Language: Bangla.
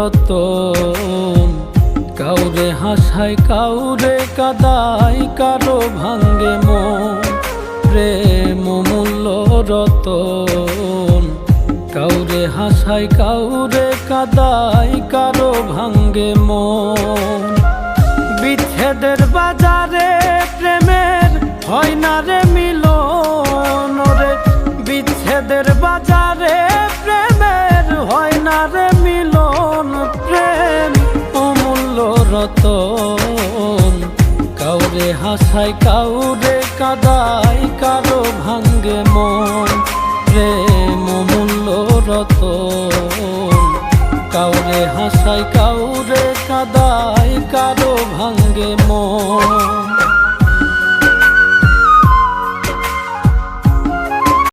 রতন। কাউরে হাসায় কাউরে কাদায়, কারো ভাঙ্গে মন। প্রেম অমূল্য রতন। কাউরে হাসায় কাউরে কাদায়, কারো ভাঙ্গে মন। বিচ্ছেদের বাজারে প্রেমের হয় না রে মিলন রে। বিচ্ছেদের বাজারে প্রেমের হয় না রে মিলন। প্রেম অমূল্য রতন। কাউরে হাসায় কাউরে কাদায়, কারো ভাঙ্গে মন। প্রেম অমূল্য রতন। কাউরে হাসায় কাউরে কাদায়, কারো ভাঙ্গে মন।